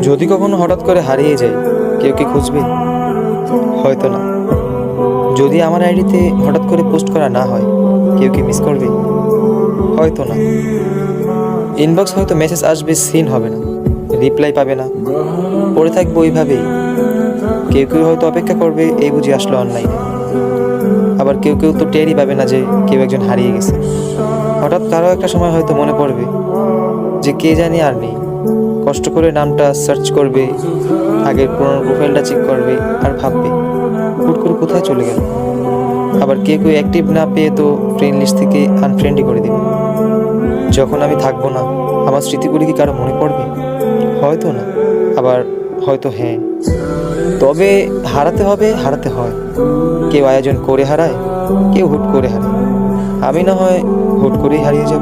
যদি কখনো হঠাৎ করে হারিয়ে যাই, কেউ কি খুঁজবে? হয়তো না। যদি আমার আইডিতে হঠাৎ করে পোস্ট করা না হয়, কেউ কি মিস করবে? হয়তো না। ইনবক্স হয়তো মেসেজ আসবে, সিন হবে না, রিপ্লাই পাবে না, পড়ে থাকবো ওইভাবেই। কেউ কেউ হয়তো অপেক্ষা করবে, এই বুঝি আসলো অনলাইনে। আবার কেউ কেউ তো টেরই পাবে না যে কেউ একজন হারিয়ে গেছে। হঠাৎ কারো একটা সময় হয়তো মনে পড়বে যে কে জানি আর নেই। কষ্ট করে নামটা সার্চ করবে, আগের পুরোনো প্রোফাইলটা চেক করবে আর ভাববে হুট করে কোথায় চলে গেল। আবার কেউ কেউ অ্যাক্টিভ না পেয়ে তো ফ্রেন্ড লিস্ট থেকে আনফ্রেন্ডই করে দেবে। যখন আমি থাকবো না, আমার স্মৃতিগুলি কি কারো মনে পড়বে? হয়তো না, আবার হয়তো হ্যাঁ। তবে হারাতে হবে, হারাতে হয়। কেউ আয়োজন করে হারায়, কেউ হুট করে হারায়। আমি না হয় হুট করেই হারিয়ে যাব।